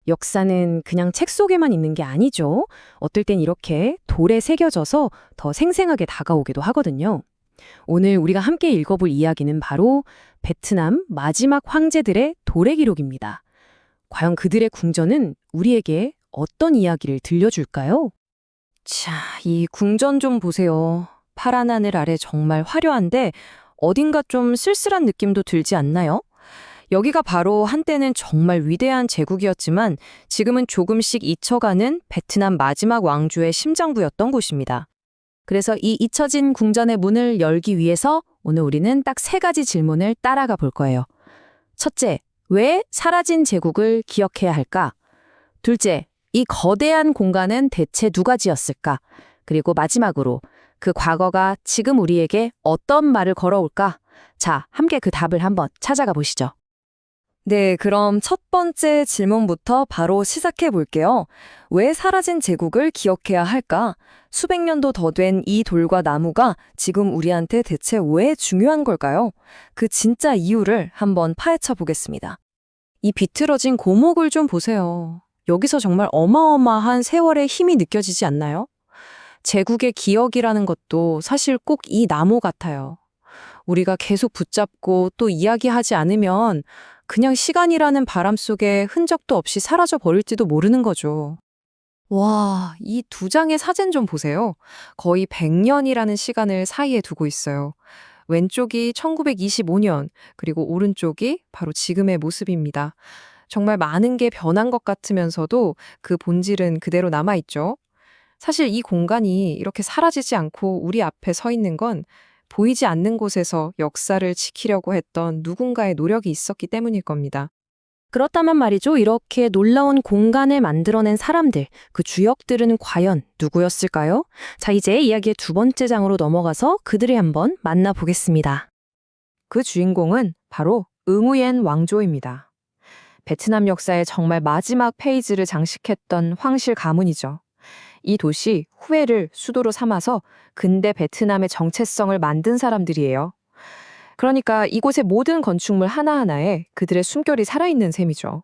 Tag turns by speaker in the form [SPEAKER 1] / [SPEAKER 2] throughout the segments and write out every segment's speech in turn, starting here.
[SPEAKER 1] 역사는 그냥 책 속에만 있는 게 아니죠. 어떨 땐 이렇게 돌에 새겨져서 더 생생하게 다가오기도 하거든요. 오늘 우리가 함께 읽어볼 이야기는 바로 베트남 마지막 황제들의 도래 기록입니다. 과연 그들의 궁전은 우리에게 어떤 이야기를 들려줄까요? 자, 이 궁전 좀 보세요. 파란 하늘 아래 정말 화려한데 어딘가 좀 쓸쓸한 느낌도 들지 않나요? 여기가 바로 한때는 정말 위대한 제국이었지만 지금은 조금씩 잊혀가는 베트남 마지막 왕조의 심장부였던 곳입니다. 그래서 이 잊혀진 궁전의 문을 열기 위해서 오늘 우리는 딱 3가지 질문을 따라가 볼 거예요. 첫째, 왜 사라진 제국을 기억해야 할까? 둘째, 이 거대한 공간은 대체 누가 지었을까? 그리고 마지막으로 그 과거가 지금 우리에게 어떤 말을 걸어올까? 자, 함께 그 답을 한번 찾아가 보시죠.
[SPEAKER 2] 네, 그럼 첫 번째 질문부터 바로 시작해 볼게요. 왜 사라진 제국을 기억해야 할까? 수백 년도 더 된 이 돌과 나무가 지금 우리한테 대체 왜 중요한 걸까요? 그 진짜 이유를 한번 파헤쳐 보겠습니다.
[SPEAKER 1] 이 비틀어진 고목을 좀 보세요. 여기서 정말 어마어마한 세월의 힘이 느껴지지 않나요? 제국의 기억이라는 것도 사실 꼭 이 나무 같아요. 우리가 계속 붙잡고 또 이야기하지 않으면 그냥 시간이라는 바람 속에 흔적도 없이 사라져 버릴지도 모르는 거죠. 와, 이 2장의 사진 좀 보세요. 거의 100년이라는 시간을 사이에 두고 있어요. 왼쪽이 1925년, 그리고 오른쪽이 바로 지금의 모습입니다. 정말 많은 게 변한 것 같으면서도 그 본질은 그대로 남아있죠. 사실 이 공간이 이렇게 사라지지 않고 우리 앞에 서 있는 건 보이지 않는 곳에서 역사를 지키려고 했던 누군가의 노력이 있었기 때문일 겁니다. 그렇다면 말이죠. 이렇게 놀라운 공간을 만들어낸 사람들, 그 주역들은 과연 누구였을까요? 자, 이제 이야기의 2번째 장으로 넘어가서 그들을 한번 만나보겠습니다. 그 주인공은 바로 응우옌 왕조입니다. 베트남 역사의 정말 마지막 페이지를 장식했던 황실 가문이죠. 이 도시 후에를 수도로 삼아서 근대 베트남의 정체성을 만든 사람들이에요. 그러니까 이곳의 모든 건축물 하나하나에 그들의 숨결이 살아있는 셈이죠.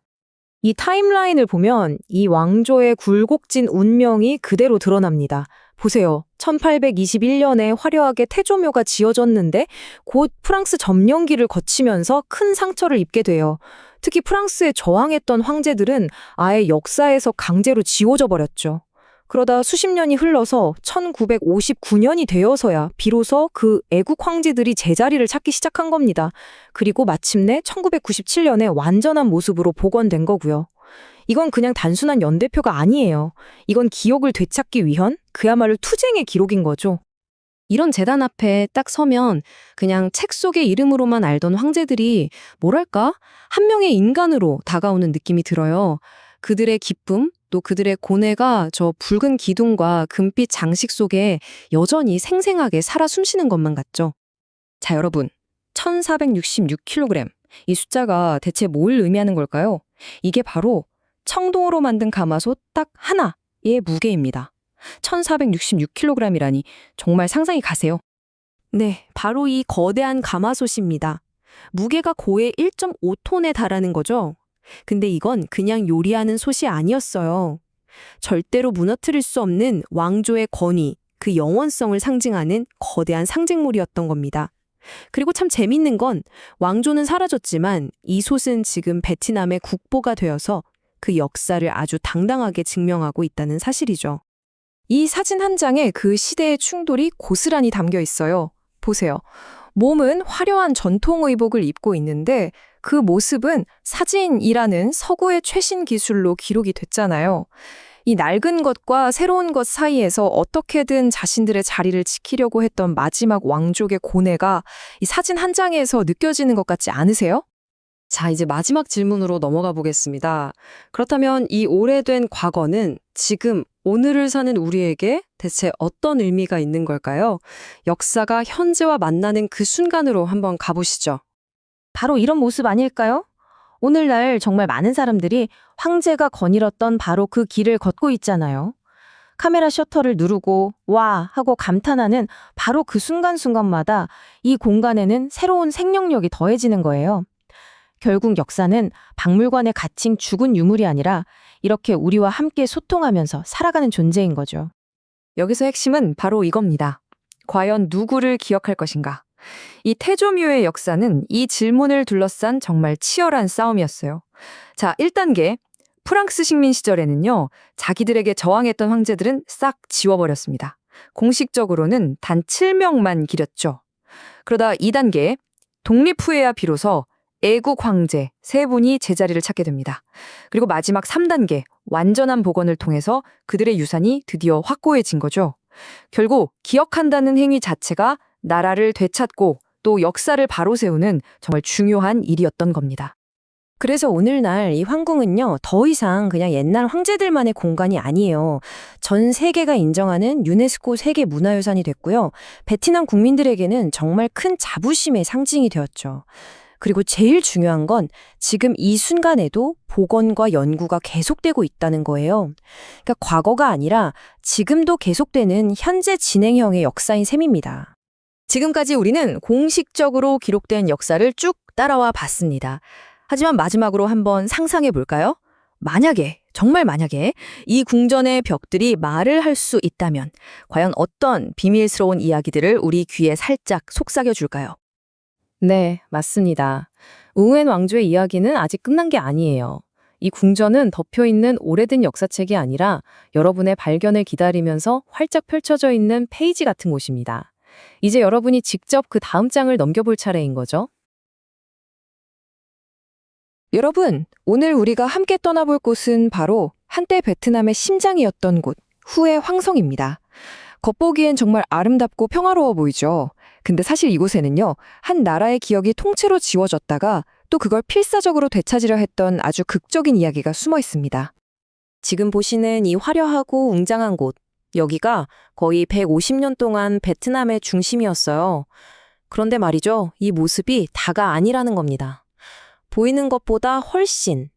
[SPEAKER 1] 이 타임라인을 보면 이 왕조의 굴곡진 운명이 그대로 드러납니다. 보세요. 1821년에 화려하게 태조묘가 지어졌는데 곧 프랑스 점령기를 거치면서 큰 상처를 입게 돼요. 특히 프랑스에 저항했던 황제들은 아예 역사에서 강제로 지워져 버렸죠. 그러다 수십 년이 흘러서 1959년이 되어서야 비로소 그 애국 황제들이 제자리를 찾기 시작한 겁니다. 그리고 마침내 1997년에 완전한 모습으로 복원된 거고요. 이건 그냥 단순한 연대표가 아니에요. 이건 기억을 되찾기 위한 그야말로 투쟁의 기록인 거죠. 이런 재단 앞에 딱 서면 그냥 책 속의 이름으로만 알던 황제들이 뭐랄까? 한 명의 인간으로 다가오는 느낌이 들어요. 그들의 기쁨, 또 그들의 고뇌가 저 붉은 기둥과 금빛 장식 속에 여전히 생생하게 살아 숨쉬는 것만 같죠. 자, 여러분. 1466kg. 이 숫자가 대체 뭘 의미하는 걸까요? 이게 바로 청동으로 만든 가마솥 딱 하나의 무게입니다. 1466kg이라니 정말 상상이 가세요. 네, 바로 이 거대한 가마솥입니다. 무게가 고의 1.5톤에 달하는 거죠. 근데 이건 그냥 요리하는 솥이 아니었어요. 절대로 무너뜨릴 수 없는 왕조의 권위, 그 영원성을 상징하는 거대한 상징물이었던 겁니다. 그리고 참 재밌는 건 왕조는 사라졌지만 이 솥은 지금 베트남의 국보가 되어서 그 역사를 아주 당당하게 증명하고 있다는 사실이죠. 이 사진 한 장에 그 시대의 충돌이 고스란히 담겨 있어요. 보세요. 몸은 화려한 전통 의복을 입고 있는데 그 모습은 사진이라는 서구의 최신 기술로 기록이 됐잖아요. 이 낡은 것과 새로운 것 사이에서 어떻게든 자신들의 자리를 지키려고 했던 마지막 왕족의 고뇌가 이 사진 한 장에서 느껴지는 것 같지 않으세요? 자, 이제 마지막 질문으로 넘어가 보겠습니다. 그렇다면 이 오래된 과거는 지금 오늘을 사는 우리에게 대체 어떤 의미가 있는 걸까요? 역사가 현재와 만나는 그 순간으로 한번 가보시죠. 바로 이런 모습 아닐까요? 오늘날 정말 많은 사람들이 황제가 거닐었던 바로 그 길을 걷고 있잖아요. 카메라 셔터를 누르고 와 하고 감탄하는 바로 그 순간순간마다 이 공간에는 새로운 생명력이 더해지는 거예요. 결국 역사는 박물관에 갇힌 죽은 유물이 아니라 이렇게 우리와 함께 소통하면서 살아가는 존재인 거죠.
[SPEAKER 2] 여기서 핵심은 바로 이겁니다. 과연 누구를 기억할 것인가? 이 태조묘의 역사는 이 질문을 둘러싼 정말 치열한 싸움이었어요. 자, 1단계. 프랑스 식민 시절에는요, 자기들에게 저항했던 황제들은 싹 지워버렸습니다. 공식적으로는 단 7명만 기렸죠. 그러다 2단계. 독립 후에야 비로소 애국 황제 3분이 제자리를 찾게 됩니다. 그리고 마지막 3단계. 완전한 복원을 통해서 그들의 유산이 드디어 확고해진 거죠. 결국 기억한다는 행위 자체가 나라를 되찾고 또 역사를 바로 세우는 정말 중요한 일이었던 겁니다.
[SPEAKER 1] 그래서 오늘날 이 황궁은요, 더 이상 그냥 옛날 황제들만의 공간이 아니에요. 전 세계가 인정하는 유네스코 세계 문화유산이 됐고요. 베트남 국민들에게는 정말 큰 자부심의 상징이 되었죠. 그리고 제일 중요한 건 지금 이 순간에도 복원과 연구가 계속되고 있다는 거예요. 그러니까 과거가 아니라 지금도 계속되는 현재 진행형의 역사인 셈입니다.
[SPEAKER 2] 지금까지 우리는 공식적으로 기록된 역사를 쭉 따라와 봤습니다. 하지만 마지막으로 한번 상상해 볼까요? 만약에, 정말 만약에 이 궁전의 벽들이 말을 할 수 있다면 과연 어떤 비밀스러운 이야기들을 우리 귀에 살짝 속삭여 줄까요?
[SPEAKER 1] 네, 맞습니다. 웅웬 왕조의 이야기는 아직 끝난 게 아니에요. 이 궁전은 덮여있는 오래된 역사책이 아니라 여러분의 발견을 기다리면서 활짝 펼쳐져 있는 페이지 같은 곳입니다. 이제 여러분이 직접 그 다음 장을 넘겨볼 차례인 거죠.
[SPEAKER 2] 여러분, 오늘 우리가 함께 떠나볼 곳은 바로 한때 베트남의 심장이었던 곳, 후의 황성입니다. 겉보기엔 정말 아름답고 평화로워 보이죠. 근데 사실 이곳에는요, 한 나라의 기억이 통째로 지워졌다가 또 그걸 필사적으로 되찾으려 했던 아주 극적인 이야기가 숨어 있습니다.
[SPEAKER 1] 지금 보시는 이 화려하고 웅장한 곳, 여기가 거의 150년 동안 베트남의 중심이었어요. 그런데 말이죠, 이 모습이 다가 아니라는 겁니다. 보이는 것보다 훨씬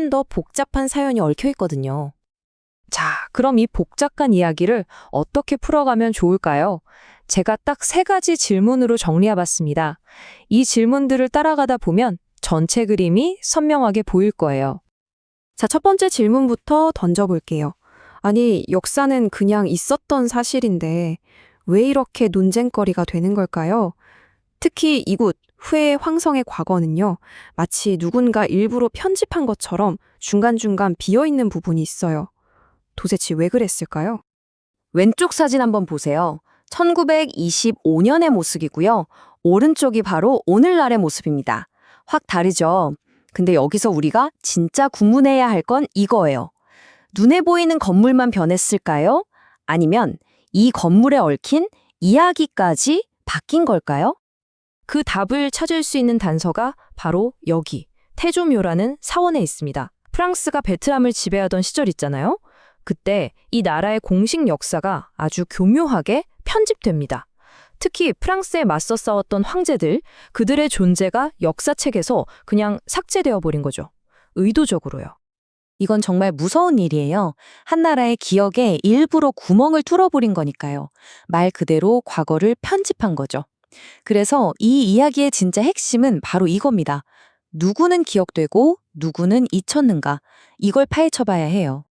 [SPEAKER 1] 더 복잡한 사연이 얽혀 있거든요. 자, 그럼 이 복잡한 이야기를 어떻게 풀어가면 좋을까요? 제가 딱 3가지 질문으로 정리해봤습니다. 이 질문들을 따라가다 보면 전체 그림이 선명하게 보일 거예요. 자, 첫 번째 질문부터 던져볼게요. 아니, 역사는 그냥 있었던 사실인데 왜 이렇게 논쟁거리가 되는 걸까요? 특히 이곳 후의 황성의 과거는요, 마치 누군가 일부러 편집한 것처럼 중간중간 비어있는 부분이 있어요. 도대체 왜 그랬을까요? 왼쪽 사진 한번 보세요. 1925년의 모습이고요. 오른쪽이 바로 오늘날의 모습입니다. 확 다르죠? 근데 여기서 우리가 진짜 구분해야 할 건 이거예요. 눈에 보이는 건물만 변했을까요? 아니면 이 건물에 얽힌 이야기까지 바뀐 걸까요? 그 답을 찾을 수 있는 단서가 바로 여기, 태조묘라는 사원에 있습니다. 프랑스가 베트남을 지배하던 시절 있잖아요. 그때 이 나라의 공식 역사가 아주 교묘하게 편집됩니다. 특히 프랑스에 맞서 싸웠던 황제들, 그들의 존재가 역사책에서 그냥 삭제되어 버린 거죠. 의도적으로요. 이건 정말 무서운 일이에요. 한 나라의 기억에 일부러 구멍을 뚫어버린 거니까요. 말 그대로 과거를 편집한 거죠. 그래서 이 이야기의 진짜 핵심은 바로 이겁니다. 누구는 기억되고 누구는 잊혔는가? 이걸 파헤쳐봐야 해요.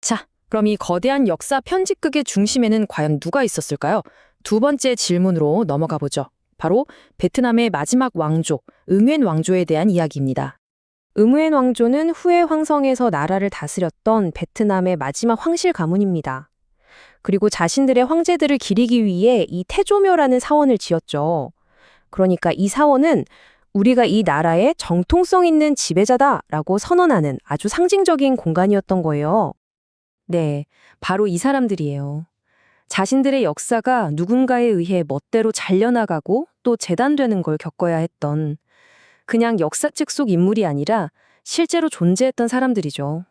[SPEAKER 1] 자, 그럼 이 거대한 역사 편집극의 중심에는 과연 누가 있었을까요? 두 번째 질문으로 넘어가 보죠. 바로 베트남의 마지막 왕조, 응웬 왕조에 대한 이야기입니다. 응웬 왕조는 후의 황성에서 나라를 다스렸던 베트남의 마지막 황실 가문입니다. 그리고 자신들의 황제들을 기리기 위해 이 태조묘라는 사원을 지었죠. 그러니까 이 사원은 우리가 이 나라의 정통성 있는 지배자다라고 선언하는 아주 상징적인 공간이었던 거예요. 네, 바로 이 사람들이에요. 자신들의 역사가 누군가에 의해 멋대로 잘려나가고 또 재단되는 걸 겪어야 했던 그냥 역사책 속 인물이 아니라 실제로 존재했던 사람들이죠.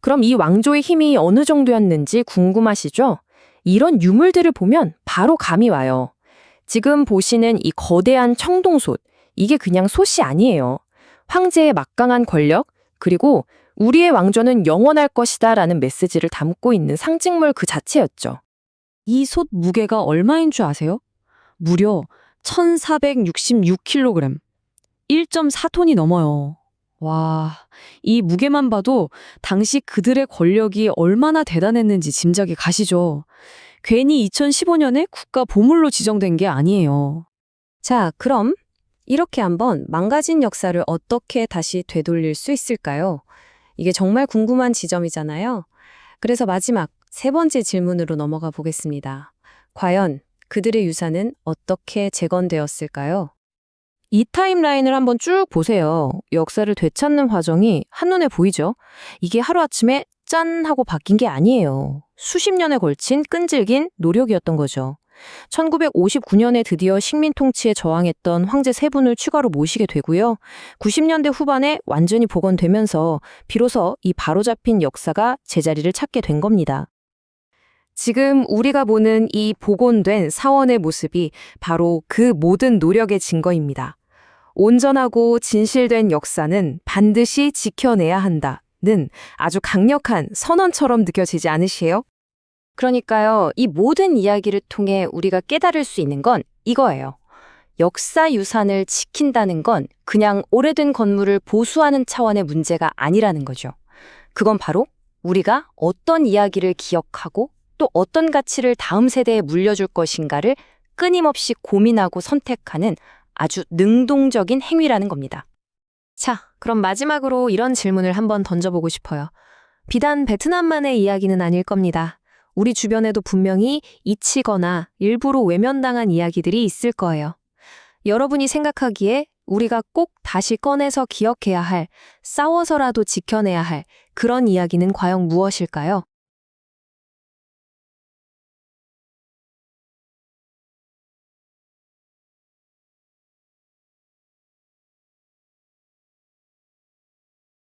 [SPEAKER 1] 그럼 이 왕조의 힘이 어느 정도였는지 궁금하시죠? 이런 유물들을 보면 바로 감이 와요. 지금 보시는 이 거대한 청동솥, 이게 그냥 솥이 아니에요. 황제의 막강한 권력, 그리고 우리의 왕조는 영원할 것이다 라는 메시지를 담고 있는 상징물 그 자체였죠. 이 솥 무게가 얼마인 줄 아세요? 무려 1466kg. 1.4톤이 넘어요. 와, 이 무게만 봐도 당시 그들의 권력이 얼마나 대단했는지 짐작이 가시죠. 괜히 2015년에 국가 보물로 지정된 게 아니에요.
[SPEAKER 2] 자, 그럼 이렇게 한번 망가진 역사를 어떻게 다시 되돌릴 수 있을까요? 이게 정말 궁금한 지점이잖아요. 그래서 마지막 세 번째 질문으로 넘어가 보겠습니다. 과연 그들의 유산은 어떻게 재건되었을까요?
[SPEAKER 1] 이 타임라인을 한번 쭉 보세요. 역사를 되찾는 과정이 한눈에 보이죠? 이게 하루아침에 짠 하고 바뀐 게 아니에요. 수십 년에 걸친 끈질긴 노력이었던 거죠. 1959년에 드디어 식민 통치에 저항했던 황제 세 분을 추가로 모시게 되고요. 90년대 후반에 완전히 복원되면서 비로소 이 바로잡힌 역사가 제자리를 찾게 된 겁니다. 지금 우리가 보는 이 복원된 사원의 모습이 바로 그 모든 노력의 증거입니다. 온전하고 진실된 역사는 반드시 지켜내야 한다는 아주 강력한 선언처럼 느껴지지 않으세요? 그러니까요, 이 모든 이야기를 통해 우리가 깨달을 수 있는 건 이거예요. 역사 유산을 지킨다는 건 그냥 오래된 건물을 보수하는 차원의 문제가 아니라는 거죠. 그건 바로 우리가 어떤 이야기를 기억하고 또 어떤 가치를 다음 세대에 물려줄 것인가를 끊임없이 고민하고 선택하는 아주 능동적인 행위라는 겁니다. 자, 그럼 마지막으로 이런 질문을 한번 던져보고 싶어요. 비단 베트남만의 이야기는 아닐 겁니다. 우리 주변에도 분명히 잊히거나 일부러 외면당한 이야기들이 있을 거예요. 여러분이 생각하기에 우리가 꼭 다시 꺼내서 기억해야 할, 싸워서라도 지켜내야 할 그런 이야기는 과연 무엇일까요?